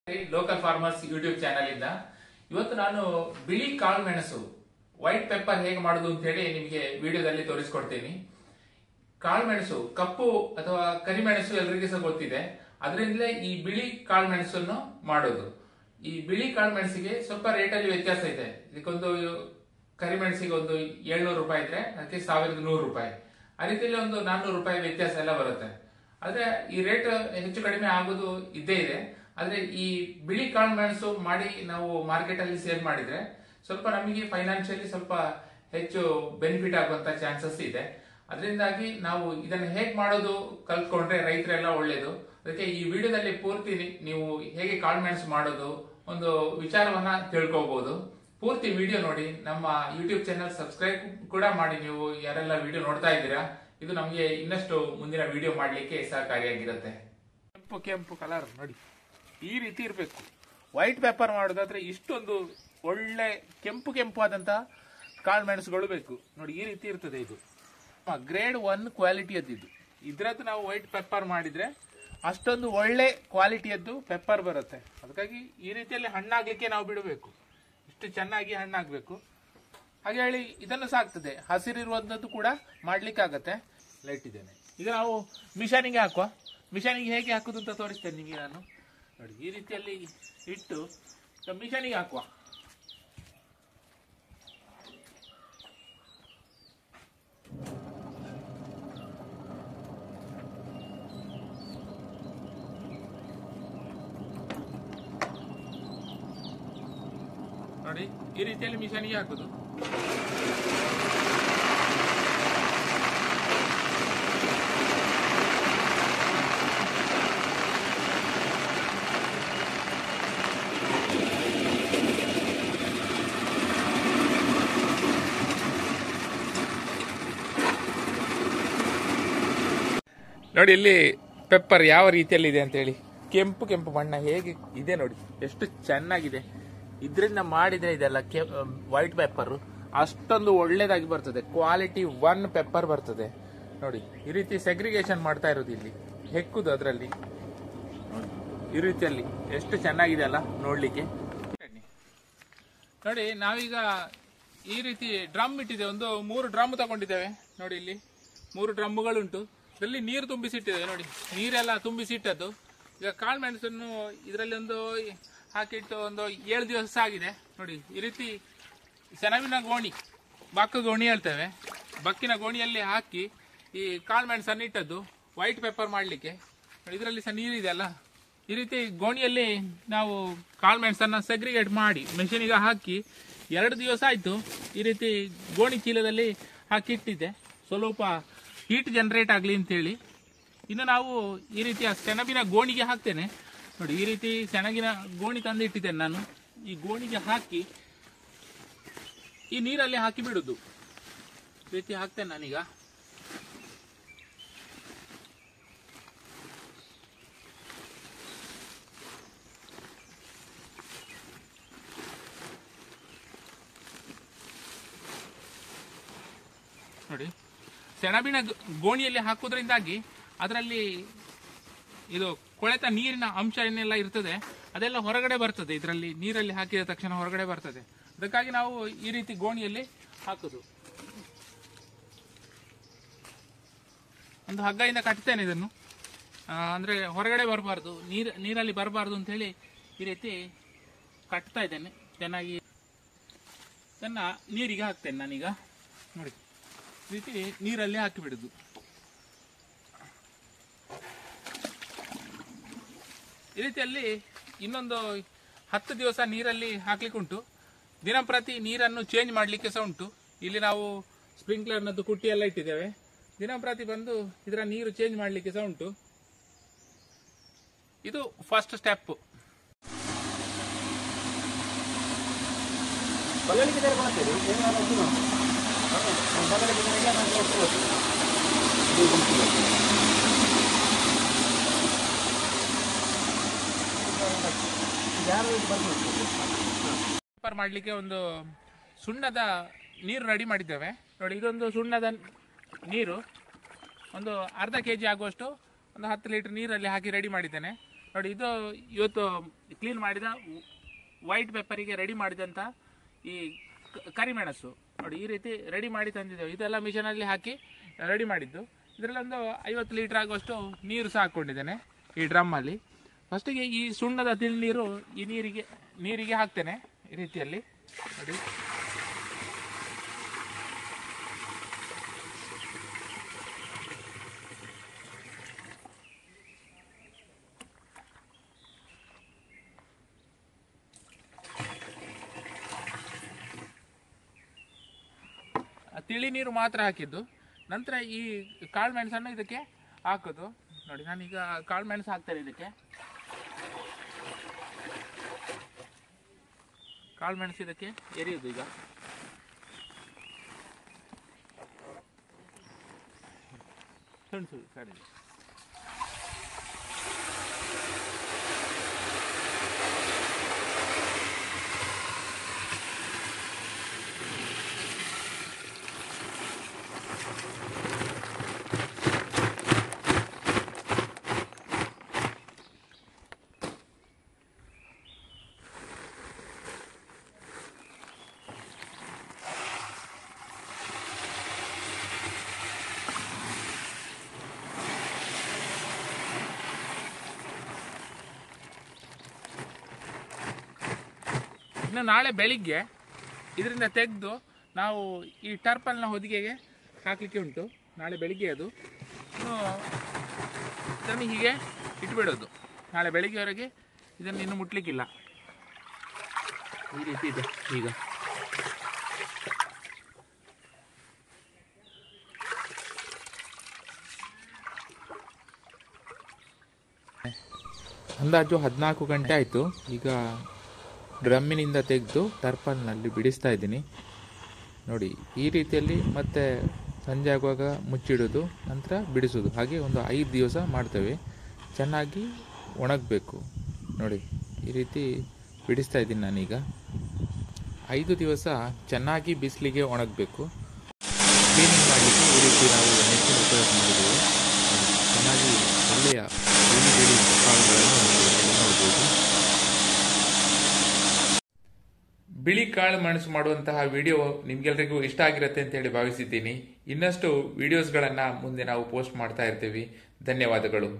Local farmers YouTube channel ಇಂದ ಇವತ್ತು ನಾನು ಬಿಳಿ ಕಾಳು ಮೆಣಸು ವೈಟ್ ಪೆಪ್ಪರ್ ಹೇಗೆ ಮಾಡುದು ಅಂತ ಹೇಳಿ ನಿಮಗೆ ವಿಡಿಯೋದಲ್ಲಿ ತೋರಿಸ್ಕೊಡ್ತೀನಿ. ಕಾಳು ಮೆಣಸು ಕಪ್ಪು ಅಥವಾ ಕರಿಮೆಣಸು ಎಲ್ಲರಿಗೂ ಸಹ ಗೊತ್ತಿದೆ. ಅದರಿಂದಲೇ ಈ ಬಿಳಿ ಕಾಳು ಮೆಣಸನ್ನು ಮಾಡೋದು. ಈ ಬಿಳಿ ಕಾಳು ಮೆಣಸಿಗೆ ಸ್ವಲ್ಪ ರೇಟ್ ಅಲ್ಲಿ ವ್ಯತ್ಯಾಸ ಇದೆ. ಇದಕ್ಕೊಂದು ಕರಿಮೆಣಸಿಗೆ ಒಂದು 700 ರೂಪಾಯಿ ಇದ್ರೆ ಅದಕ್ಕೆ 1100 ರೂಪಾಯಿ, ಆ ರೀತಿಯಲ್ಲಿ ಒಂದು 400 ರೂಪಾಯಿ ವ್ಯತ್ಯಾಸ ಎಲ್ಲ ಬರುತ್ತೆ. ಆದ್ರೆ ಈ ರೇಟ್ ಹೆಚ್ಚು ಕಡಿಮೆ ಆಗೋದು ಇದ್ದೇ ಇದೆ. ಆದ್ರೆ ಈ ಬಿಳಿ ಕಾಳು ಮೆಣಸು ಮಾಡಿ ನಾವು ಮಾರ್ಕೆಟ್ ಅಲ್ಲಿ ಸೇಲ್ ಮಾಡಿದ್ರೆ ಸ್ವಲ್ಪ ನಮಗೆ ಫೈನಾನ್ಷಿಯಲಿ ಸ್ವಲ್ಪ ಹೆಚ್ಚು ಬೆನಿಫಿಟ್ ಆಗುವಂತ ಚಾನ್ಸಸ್ ಇದೆ. ಅದರಿಂದಾಗಿ ನಾವು ಇದನ್ನು ಹೇಗೆ ಮಾಡೋದು ಕಲ್ತ್ಕೊಂಡ್ರೆ ರೈತರೆಲ್ಲ ಒಳ್ಳೇದು. ಅದಕ್ಕೆ ಈ ವಿಡಿಯೋದಲ್ಲಿ ಪೂರ್ತಿ ನೀವು ಹೇಗೆ ಕಾಳು ಮೆಣಸು ಮಾಡೋದು ಒಂದು ವಿಚಾರವನ್ನ ತಿಳ್ಕೋಬಹುದು. ಪೂರ್ತಿ ವಿಡಿಯೋ ನೋಡಿ. ನಮ್ಮ ಯೂಟ್ಯೂಬ್ ಚಾನಲ್ ಸಬ್ಸ್ಕ್ರೈಬ್ ಕೂಡ ಮಾಡಿ. ನೀವು ಯಾರೆಲ್ಲ ವಿಡಿಯೋ ನೋಡ್ತಾ ಇದ್ದೀರಾ, ಇದು ನಮಗೆ ಇನ್ನಷ್ಟು ಮುಂದಿನ ವಿಡಿಯೋ ಮಾಡ್ಲಿಕ್ಕೆ ಸಹಕಾರಿಯಾಗಿರುತ್ತೆ. ಕೆಂಪು ಕೆಂಪು ಕಲರ್ ನೋಡಿ, ಈ ರೀತಿ ಇರಬೇಕು. ವೈಟ್ ಪೆಪ್ಪರ್ ಮಾಡೋದಾದ್ರೆ ಇಷ್ಟೊಂದು ಒಳ್ಳೆ ಕೆಂಪು ಕೆಂಪು ಆದಂತ ಕಾಳು ಮೆಣಸುಗಳು ಬೇಕು ನೋಡಿ. ಈ ರೀತಿ ಇರ್ತದೆ. ಇದು ಗ್ರೇಡ್ 1 ಕ್ವಾಲಿಟಿಯದ್ದು. ಇದ್ರದ್ದು ನಾವು ವೈಟ್ ಪೆಪ್ಪರ್ ಮಾಡಿದ್ರೆ ಅಷ್ಟೊಂದು ಒಳ್ಳೆ ಕ್ವಾಲಿಟಿಯದ್ದು ಪೆಪ್ಪರ್ ಬರುತ್ತೆ. ಅದಕ್ಕಾಗಿ ಈ ರೀತಿಯಲ್ಲಿ ಹಣ್ಣಾಗ್ಲಿಕ್ಕೆ ನಾವು ಬಿಡಬೇಕು. ಇಷ್ಟು ಚೆನ್ನಾಗಿ ಹಣ್ಣಾಗ್ಬೇಕು. ಹಾಗೆ ಹೇಳಿ ಇದನ್ನು ಸಾಕ್ತದೆ. ಹಸಿರಿರುವಂತದ್ದು ಕೂಡ ಮಾಡ್ಲಿಕ್ಕೆ ಆಗತ್ತೆ. ಲೈಟ್ ಇದ್ದೇನೆ. ಈಗ ನಾವು ಮಿಷನಿಗೆ ಹಾಕುವ. ಮಿಷನಿಗೆ ಹೇಗೆ ಹಾಕುದು ಅಂತ ತೋರಿಸ್ತೇನೆ ನಿಮಗೆ ನಾನು. ನೋಡಿ, ಈ ರೀತಿಯಲ್ಲಿ ಇಟ್ಟು ಮಿಷನಿಗೆ ಹಾಕುವ. ನೋಡಿ, ಈ ರೀತಿಯಲ್ಲಿ ಮಿಷನಿಗೆ ಹಾಕುದು. ನೋಡಿ, ಇಲ್ಲಿ ಪೆಪ್ಪರ್ ಯಾವ ರೀತಿಯಲ್ಲಿ ಇದೆ ಅಂತ ಹೇಳಿ. ಕೆಂಪು ಕೆಂಪು ಬಣ್ಣ ಹೇಗೆ ಇದೆ ನೋಡಿ, ಎಷ್ಟು ಚೆನ್ನಾಗಿದೆ. ಇದರಿಂದ ಮಾಡಿದ್ರೆ ಇದೆಲ್ಲ ವೈಟ್ ಪೆಪ್ಪರ್ ಅಷ್ಟೊಂದು ಒಳ್ಳೇದಾಗಿ ಬರ್ತದೆ. ಕ್ವಾಲಿಟಿ 1 ಪೆಪ್ಪರ್ ಬರ್ತದೆ ನೋಡಿ. ಈ ರೀತಿ ಸೆಗ್ರಿಗೇಷನ್ ಮಾಡ್ತಾ ಇರೋದು ಇಲ್ಲಿ, ಹೆಕ್ಕುದು ಅದರಲ್ಲಿ. ಈ ರೀತಿಯಲ್ಲಿ ಎಷ್ಟು ಚೆನ್ನಾಗಿದೆ ಅಲ್ಲ ನೋಡ್ಲಿಕ್ಕೆ. ನೋಡಿ, ನಾವೀಗ ಈ ರೀತಿ ಡ್ರಮ್ ಇಟ್ಟಿದ್ದೇವೆ. ಒಂದು 3 ಡ್ರಮ್ ತಗೊಂಡಿದ್ದೇವೆ ನೋಡಿ. ಇಲ್ಲಿ 3 ಡ್ರಮ್ಗಳುಂಟು. ಇದರಲ್ಲಿ ನೀರು ತುಂಬಿಸಿಟ್ಟಿದ್ದೇವೆ ನೋಡಿ. ನೀರೆಲ್ಲ ತುಂಬಿಸಿಟ್ಟದ್ದು. ಈಗ ಕಾಳು ಮೆಣಸನ್ನು ಇದರಲ್ಲಿ ಒಂದು ಹಾಕಿಟ್ಟು ಒಂದು 7 ದಿವಸ ಆಗಿದೆ ನೋಡಿ. ಈ ರೀತಿ ಸೆಣಬಿನ ಗೋಣಿ, ಬಕ್ಕ ಗೋಣಿ ಹೇಳ್ತೇವೆ, ಬಕ್ಕಿನ ಗೋಣಿಯಲ್ಲಿ ಹಾಕಿ ಈ ಕಾಳು ಮೆಣಸನ್ನು ಇಟ್ಟದ್ದು ವೈಟ್ ಪೆಪ್ಪರ್ ಮಾಡಲಿಕ್ಕೆ. ಇದರಲ್ಲಿ ಸಹ ನೀರಿದೆ ಅಲ್ಲ. ಈ ರೀತಿ ಗೋಣಿಯಲ್ಲಿ ನಾವು ಕಾಳು ಮೆಣಸನ್ನು ಸೆಗ್ರಿಗೇಟ್ ಮಾಡಿ ಮೆಷಿನಿಗೆ ಹಾಕಿ 2 ದಿವಸ ಆಯಿತು. ಈ ರೀತಿ ಗೋಣಿ ಚೀಲದಲ್ಲಿ ಹಾಕಿ ಇಟ್ಟಿದ್ದೆ, ಸ್ವಲ್ಪ ಹೀಟ್ ಜನರೇಟ್ ಆಗಲಿ ಅಂತೇಳಿ. ಇನ್ನು ನಾವು ಈ ರೀತಿಯ ಸೆಣಬಿನ ಗೋಣಿಗೆ ಹಾಕ್ತೇನೆ ನೋಡಿ. ಈ ರೀತಿ ಸೆಣಗಿನ ಗೋಣಿ ತಂದು ಇಟ್ಟಿದ್ದೇನೆ ನಾನು. ಈ ಗೋಣಿಗೆ ಹಾಕಿ ಈ ನೀರಲ್ಲಿ ಹಾಕಿ ಬಿಡುದು. ಈ ರೀತಿ ಹಾಕ್ತೇನೆ ನಾನೀಗ. ನೋಡಿ, ಸೆಣಬಿನ ಗೋಣಿಯಲ್ಲಿ ಹಾಕುವುದರಿಂದಾಗಿ ಅದರಲ್ಲಿ ಇದು ಕೊಳೆತ ನೀರಿನ ಅಂಶ ಏನೆಲ್ಲ ಇರ್ತದೆ ಅದೆಲ್ಲ ಹೊರಗಡೆ ಬರ್ತದೆ. ಇದರಲ್ಲಿ ನೀರಲ್ಲಿ ಹಾಕಿದ ತಕ್ಷಣ ಹೊರಗಡೆ ಬರ್ತದೆ. ಅದಕ್ಕಾಗಿ ನಾವು ಈ ರೀತಿ ಗೋಣಿಯಲ್ಲಿ ಹಾಕುದು. ಒಂದು ಹಗ್ಗದಿಂದ ಕಟ್ತೇನೆ ಇದನ್ನು, ಅಂದ್ರೆ ಹೊರಗಡೆ ಬರಬಾರ್ದು, ನೀರಲ್ಲಿ ಬರಬಾರ್ದು ಅಂತ ಹೇಳಿ ಈ ರೀತಿ ಕಟ್ತಾ ಇದ್ದೇನೆ ಚೆನ್ನಾಗಿ. ಇದನ್ನ ನೀರಿಗೆ ಹಾಕ್ತೇನೆ ನಾನೀಗ ನೋಡಿ. ಈ ರೀತಿ ನೀರಲ್ಲಿ ಹಾಕಿ ಬಿಡುದು. ಈ ರೀತಿಯಲ್ಲಿ ಇನ್ನೊಂದು 10 ದಿವಸ ನೀರಲ್ಲಿ ಹಾಕ್ಲಿಕ್ಕೆ ಉಂಟು. ದಿನಂಪ್ರತಿ ನೀರನ್ನು ಚೇಂಜ್ ಮಾಡಲಿಕ್ಕೆ ಸಹ ಉಂಟು. ಇಲ್ಲಿ ನಾವು ಸ್ಪ್ರಿಂಕ್ಲರ್ನದ್ದು ಕುಟ್ಟಿ ಎಲ್ಲ ಇಟ್ಟಿದ್ದೇವೆ. ದಿನಂಪ್ರತಿ ಬಂದು ಇದರ ನೀರು ಚೇಂಜ್ ಮಾಡಲಿಕ್ಕೆ ಸಹ ಉಂಟು. ಇದು ಫಸ್ಟ್ ಸ್ಟೆಪ್. ಪೆಪ್ಪರ್ ಮಾಡಲಿಕ್ಕೆ ಒಂದು ಸುಣ್ಣದ ನೀರು ರೆಡಿ ಮಾಡಿದ್ದೇವೆ ನೋಡಿ. ಇದೊಂದು ಸುಣ್ಣದ ನೀರು ಒಂದು ಅರ್ಧ kg ಆಗುವಷ್ಟು ಒಂದು 10 ಲೀಟರ್ ನೀರಲ್ಲಿ ಹಾಕಿ ರೆಡಿ ಮಾಡಿದ್ದೇನೆ. ನೋಡಿ, ಇದು ಇವತ್ತು ಕ್ಲೀನ್ ಮಾಡಿದ ವೈಟ್ ಪೆಪ್ಪರಿಗೆ ರೆಡಿ ಮಾಡಿದಂಥ ಈ ಕರಿಮೆಣಸು. ನೋಡಿ, ಈ ರೀತಿ ರೆಡಿ ಮಾಡಿ ತಂದಿದ್ದೇವೆ. ಇದೆಲ್ಲ ಮಿಷನಲ್ಲಿ ಹಾಕಿ ರೆಡಿ ಮಾಡಿದ್ದು. ಇದರಲ್ಲೊಂದು 50 ಲೀಟರ್ ಆಗುವಷ್ಟು ನೀರು ಸಹ ಹಾಕ್ಕೊಂಡಿದ್ದೇನೆ ಈ ಡ್ರಮ್ಮಲ್ಲಿ. ಫಸ್ಟಿಗೆ ಈ ಸುಣ್ಣದ ತಿಳಿ ಈ ನೀರಿಗೆ ಹಾಕ್ತೇನೆ ಈ ರೀತಿಯಲ್ಲಿ. ನೋಡಿ, ತಿಳಿ ನೀರು ಮಾತ್ರ ಹಾಕಿದ್ದು. ನಂತರ ಈ ಕಾಳು ಮೆಣಸನ್ನು ಇದಕ್ಕೆ ಹಾಕೋದು. ನೋಡಿ, ನಾನೀಗ ಕಾಳು ಮೆಣಸು ಹಾಕ್ತೇನೆ ಇದಕ್ಕೆ. ಕಾಳು ಮೆಣಸು ಇದಕ್ಕೆ ಎರಿಯುವುದು. ಈಗ ಸಣ್ಣ ಸರಿ. ಇನ್ನು ನಾಳೆ ಬೆಳಿಗ್ಗೆ ಇದರಿಂದ ತೆಗೆದು ನಾವು ಈ ಟರ್ಪಲ್ನ ಹೊದಿಕೆಗೆ ಹಾಕಲಿಕ್ಕೆ ಉಂಟು. ನಾಳೆ ಬೆಳಿಗ್ಗೆ ಅದು ಇದನ್ನು ಹೀಗೆ ಇಟ್ಬಿಡೋದು. ನಾಳೆ ಬೆಳಿಗ್ಗೆವರೆಗೆ ಇದನ್ನು ಇನ್ನು ಮುಟ್ಲಿಕ್ಕಿಲ್ಲ. ಈ ರೀತಿ ಇದೆ. ಈಗ ಅಂದಾಜು 14 ಗಂಟೆ ಆಯಿತು. ಈಗ ಡ್ರಮ್ಮಿನಿಂದ ತೆಗೆದು ಟರ್ಪಲ್ನಲ್ಲಿ ಬಿಡಿಸ್ತಾ ಇದ್ದೀನಿ. ನೋಡಿ, ಈ ರೀತಿಯಲ್ಲಿ ಮತ್ತೆ ಸಂಜೆ ಆಗುವಾಗ ಮುಚ್ಚಿಡೋದು, ನಂತರ ಬಿಡಿಸೋದು. ಹಾಗೆ ಒಂದು 5 ದಿವಸ ಮಾಡ್ತೇವೆ. ಚೆನ್ನಾಗಿ ಒಣಗಬೇಕು. ನೋಡಿ, ಈ ರೀತಿ ಬಿಡಿಸ್ತಾ ಇದ್ದೀನಿ ನಾನೀಗ. 5 ದಿವಸ ಚೆನ್ನಾಗಿ ಬಿಸಿಲಿಗೆ ಒಣಗಬೇಕು. ಕ್ಲೀನಿಂಗ್ ಮಾಡಲಿಕ್ಕೆ ಈ ರೀತಿ ನಾವು ಮೆಷಿನ್ ಉಪಯೋಗ ಮಾಡಿದ್ದೇವೆ. ಚೆನ್ನಾಗಿ ಒಳ್ಳೆಯ ಬಿಳಿ ಕಾಳುಗಳನ್ನು ನೋಡ್ಬೋದು. ಬಿಳಿ ಕಾಳು ಮೆಣಸು ಮಾಡುವಂತಹ ವಿಡಿಯೋ ನಿಮ್ಗೆಲ್ರಿಗೂ ಇಷ್ಟ ಆಗಿರುತ್ತೆ ಅಂತ ಹೇಳಿ ಭಾವಿಸಿದ್ದೀನಿ. ಇನ್ನಷ್ಟು ವಿಡಿಯೋಸ್ಗಳನ್ನು ಮುಂದೆ ನಾವು ಪೋಸ್ಟ್ ಮಾಡ್ತಾ ಇರ್ತೀವಿ. ಧನ್ಯವಾದಗಳು.